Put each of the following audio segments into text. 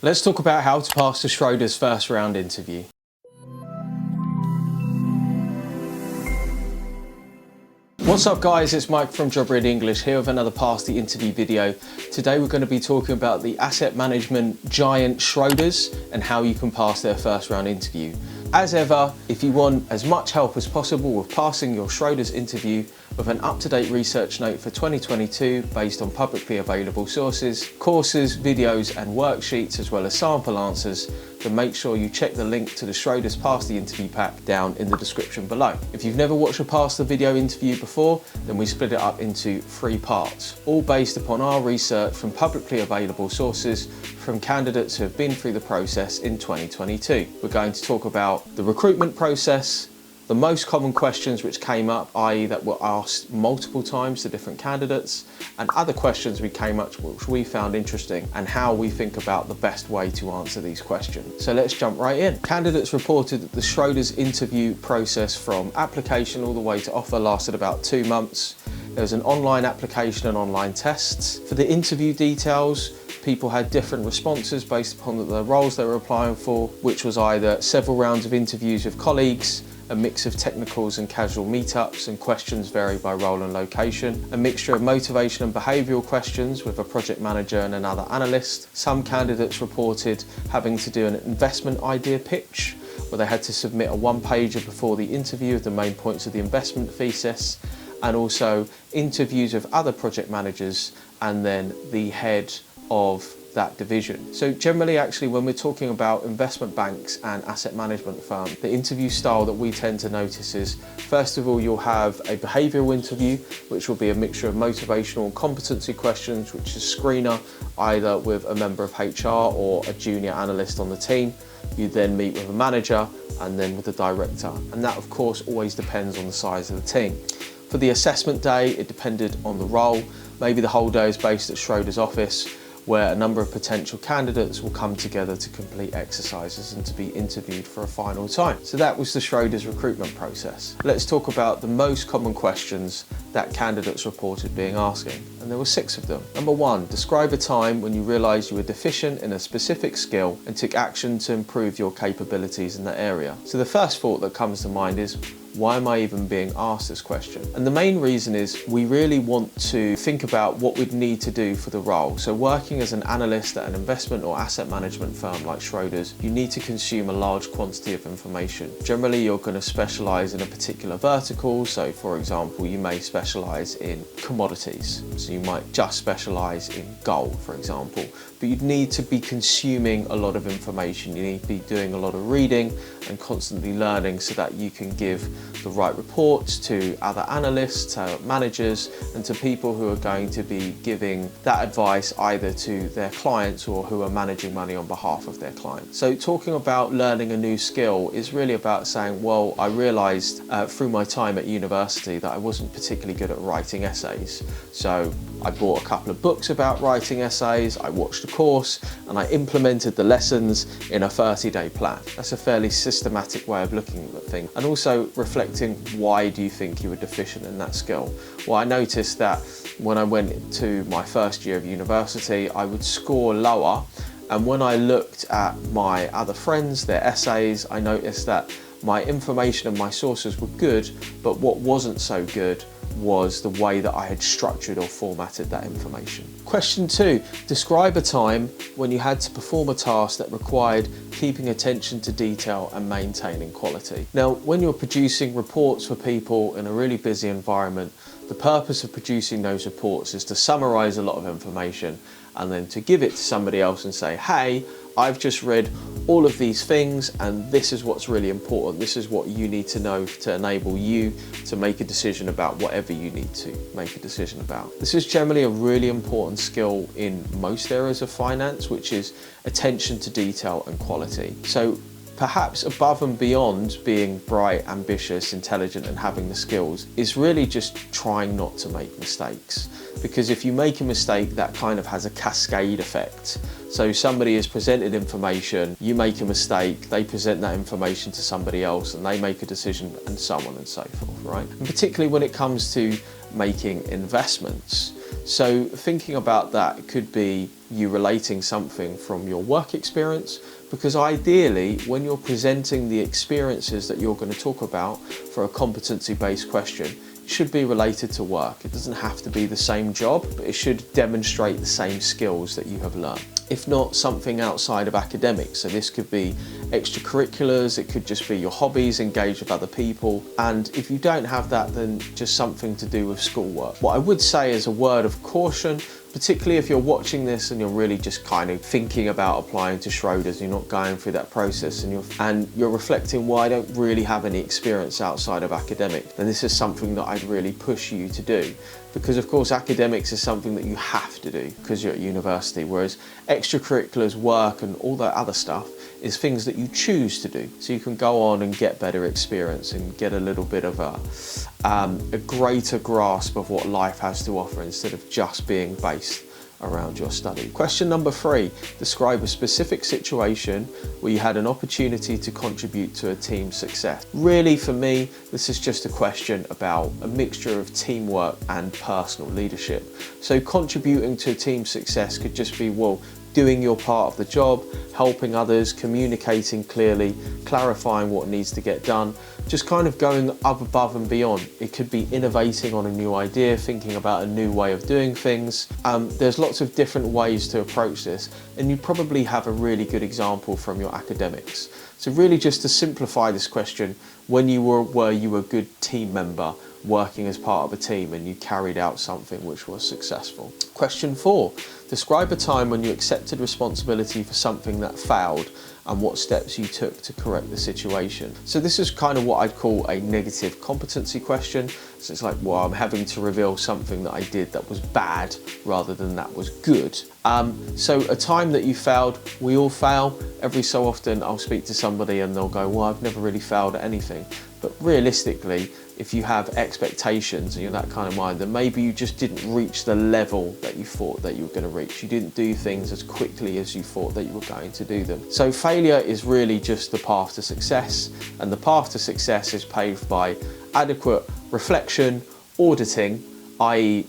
Let's talk about how to pass the Schroders first round interview. What's up guys, it's Mike from Job Ready English here with another Pass the Interview video. Today we're going to be talking about the asset management giant Schroders and how you can pass their first round interview. As ever, if you want as much help as possible with passing your Schroders interview with an up-to-date research note for 2022 based on publicly available sources, courses, videos and worksheets as well as sample answers, then make sure you check the link to the Schroders Pass the Interview pack down in the description below. If you've never watched a Pass the Video interview before, then we split it up into 3 parts, all based upon our research from publicly available sources from candidates who have been through the process in 2022. We're going to talk about the recruitment process, the most common questions which came up, i.e. that were asked multiple times to different candidates, and other questions we came up which we found interesting, and how we think about the best way to answer these questions. So let's jump right in. Candidates reported that the Schroders interview process from application all the way to offer lasted about 2 months. There was an online application and online tests. For the interview details, people had different responses based upon the roles they were applying for, which was either several rounds of interviews with colleagues, a mix of technicals and casual meetups, and questions vary by role and location, a mixture of motivation and behavioural questions with a project manager and another analyst. Some candidates reported having to do an investment idea pitch, where they had to submit a one-pager before the interview with the main points of the investment thesis, and also interviews with other project managers and then the head of that division. So generally, actually, when we're talking about investment banks and asset management firms, the interview style that we tend to notice is, first of all, you'll have a behavioural interview, which will be a mixture of motivational and competency questions, which is screener, either with a member of HR or a junior analyst on the team. You then meet with a manager and then with the director. And that, of course, always depends on the size of the team. For the assessment day, it depended on the role. Maybe the whole day is based at Schroders' office, where a number of potential candidates will come together to complete exercises and to be interviewed for a final time. So that was the Schroders recruitment process. Let's talk about the most common questions that candidates reported being asking, and there were 6 of them. Number 1, describe a time when you realised you were deficient in a specific skill and took action to improve your capabilities in that area. So the first thought that comes to mind is, why am I even being asked this question? And the main reason is we really want to think about what we'd need to do for the role. So working as an analyst at an investment or asset management firm like Schroders, you need to consume a large quantity of information. Generally, you're going to specialise in a particular vertical. So for example, you may specialise in commodities. So you might just specialise in gold, for example. But you'd need to be consuming a lot of information. You need to be doing a lot of reading and constantly learning so that you can give the right reports to other analysts, to managers, and to people who are going to be giving that advice either to their clients or who are managing money on behalf of their clients. So talking about learning a new skill is really about saying, well, I realised through my time at university that I wasn't particularly good at writing essays. So I bought a couple of books about writing essays, I watched a course, and I implemented the lessons in a 30-day plan. That's a fairly systematic way of looking at things. And also reflecting, why do you think you were deficient in that skill? Well, I noticed that when I went into my first year of university, I would score lower. And when I looked at my other friends, their essays, I noticed that my information and my sources were good, but what wasn't so good was the way that I had structured or formatted that information. Question 2, describe a time when you had to perform a task that required keeping attention to detail and maintaining quality. Now, when you're producing reports for people in a really busy environment, the purpose of producing those reports is to summarize a lot of information and then to give it to somebody else and say, hey, I've just read all of these things and this is what's really important. This is what you need to know to enable you to make a decision about whatever you need to make a decision about. This is generally a really important skill in most areas of finance, which is attention to detail and quality. So perhaps above and beyond being bright, ambitious, intelligent and having the skills is really just trying not to make mistakes. Because if you make a mistake, that kind of has a cascade effect. So somebody has presented information, you make a mistake, they present that information to somebody else and they make a decision, and so on and so forth, right? And particularly when it comes to making investments. So thinking about that could be you relating something from your work experience, because ideally when you're presenting the experiences that you're going to talk about for a competency-based question, it should be related to work. It doesn't have to be the same job, but it should demonstrate the same skills that you have learned. If not, something outside of academics. So this could be extracurriculars, it could just be your hobbies, engage with other people. And if you don't have that, then just something to do with schoolwork. What I would say as a word of caution, particularly if you're watching this and you're really just kind of thinking about applying to Schroders, you're not going through that process, and you're reflecting, well, I don't really have any experience outside of academic, then this is something that I'd really push you to do. Because of course academics is something that you have to do because you're at university, whereas extracurriculars, work and all that other stuff is things that you choose to do. So you can go on and get better experience and get a little bit of a greater grasp of what life has to offer instead of just being based around your study. Question number 3, describe a specific situation where you had an opportunity to contribute to a team's success. Really, for me, this is just a question about a mixture of teamwork and personal leadership. So contributing to a team's success could just be, well, doing your part of the job, helping others, communicating clearly, clarifying what needs to get done, just kind of going up above and beyond. It could be innovating on a new idea, thinking about a new way of doing things. There's lots of different ways to approach this, and you probably have a really good example from your academics. So really just to simplify this question, when you were you a good team member working as part of a team and you carried out something which was successful. Question 4, describe a time when you accepted responsibility for something that failed and what steps you took to correct the situation. So this is kind of what I'd call a negative competency question. So it's like, well, I'm having to reveal something that I did that was bad rather than that was good. So a time that you failed, we all fail. Every so often I'll speak to somebody and they'll go, well, I've never really failed at anything. But realistically, if you have expectations and you're that kind of mind, then maybe you just didn't reach the level that you thought that you were going to reach. You didn't do things as quickly as you thought that you were going to do them. So failure is really just the path to success, and the path to success is paved by adequate reflection, auditing, i.e.,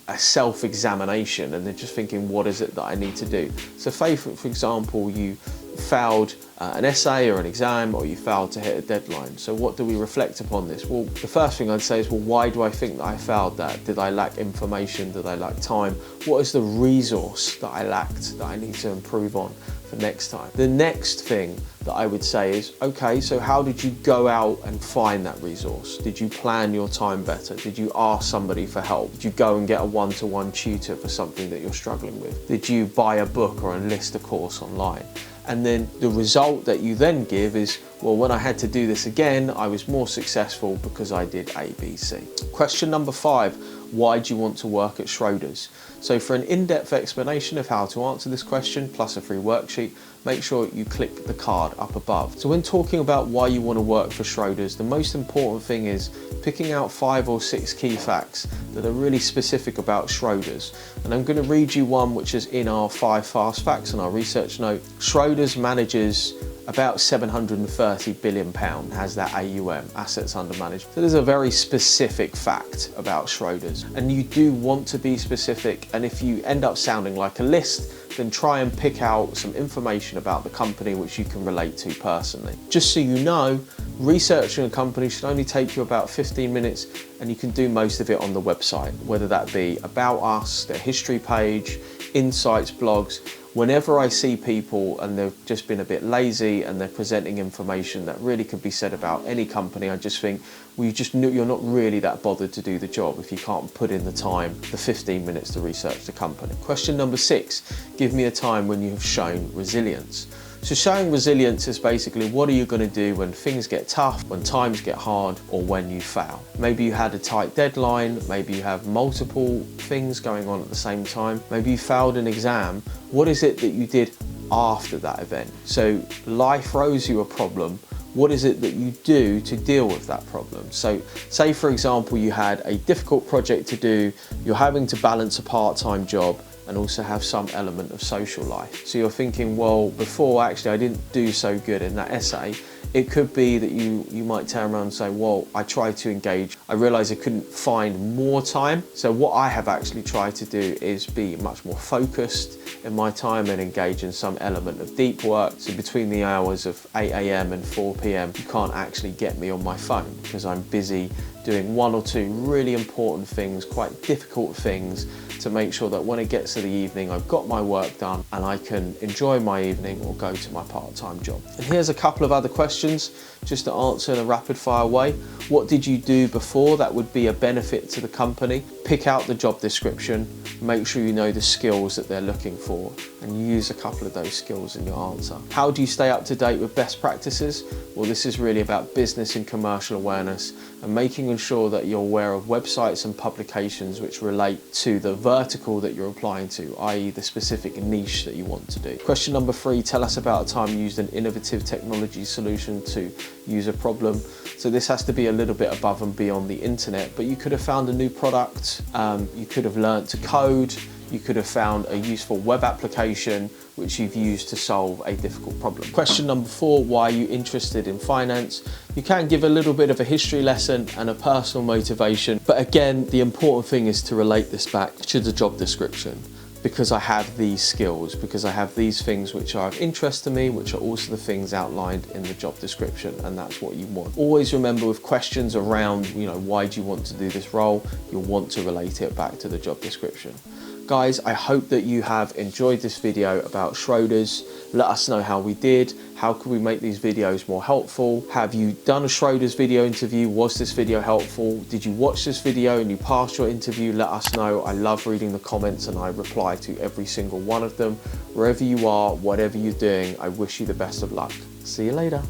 a self-examination, and then just thinking, what is it that I need to do? So say, for example, you failed an essay or an exam, or you failed to hit a deadline. So what do we reflect upon this? Well, the first thing I'd say is, well, why do I think that I failed that? Did I lack information? Did I lack time? What is the resource that I lacked that I need to improve on for next time? The next thing that I would say is, okay, so how did you go out and find that resource? Did you plan your time better? Did you ask somebody for help? Did you go and get a one-to-one tutor for something that you're struggling with? Did you buy a book or enlist a course online? And then the result that you then give is, well, when I had to do this again, I was more successful because I did A, B, C. Question number 5, why do you want to work at Schroders? So for an in-depth explanation of how to answer this question, plus a free worksheet, make sure you click the card up above. So when talking about why you want to work for Schroders, the most important thing is picking out 5 or 6 key facts that are really specific about Schroders. And I'm going to read you one which is in our 5 fast facts in our research note. Schroders manages about £730 billion, has that AUM, assets under management. So there's a very specific fact about Schroders, and you do want to be specific, and if you end up sounding like a list, then try and pick out some information about the company which you can relate to personally. Just so you know, researching a company should only take you about 15 minutes, and you can do most of it on the website, whether that be About Us, their history page, insights, blogs. Whenever I see people and they've just been a bit lazy and they're presenting information that really could be said about any company, I just think, well, you're not really that bothered to do the job if you can't put in the time, the 15 minutes to research the company. Question number 6, give me a time when you have shown resilience. So showing resilience is basically, what are you going to do when things get tough, when times get hard, or when you fail? Maybe you had a tight deadline, maybe you have multiple things going on at the same time, maybe you failed an exam. What is it that you did after that event? So life throws you a problem. What is it that you do to deal with that problem? So say, for example, you had a difficult project to do, you're having to balance a part-time job and also have some element of social life. So you're thinking, well, before actually I didn't do so good in that essay. It could be that you might turn around and say, well, I tried to engage, I realized I couldn't find more time. So what I have actually tried to do is be much more focused in my time and engage in some element of deep work. So between the hours of 8 AM and 4 PM, you can't actually get me on my phone because I'm busy doing one or two really important things, quite difficult things, to make sure that when it gets to the evening, I've got my work done and I can enjoy my evening or go to my part-time job. And here's a couple of other questions just to answer in a rapid fire way. What did you do before that would be a benefit to the company? Pick out the job description, make sure you know the skills that they're looking for, and use a couple of those skills in your answer. How do you stay up to date with best practices? Well, this is really about business and commercial awareness and making sure that you're aware of websites and publications which relate to the vertical that you're applying to, i.e. the specific niche that you want to do. Question number 3, tell us about a time you used an innovative technology solution to use a problem. So this has to be a little bit above and beyond the internet, but you could have found a new product, you could have learned to code, you could have found a useful web application which you've used to solve a difficult problem. Question number 4, why are you interested in finance? You can give a little bit of a history lesson and a personal motivation, but again, the important thing is to relate this back to the job description. Because I have these skills, because I have these things which are of interest to me, which are also the things outlined in the job description, and that's what you want. Always remember with questions around, why do you want to do this role, you'll want to relate it back to the job description. Guys, I hope that you have enjoyed this video about Schroders. Let us know how we did. How could we make these videos more helpful? Have you done a Schroders video interview? Was this video helpful? Did you watch this video and you passed your interview? Let us know. I love reading the comments and I reply to every single one of them. Wherever you are, whatever you're doing, I wish you the best of luck. See you later.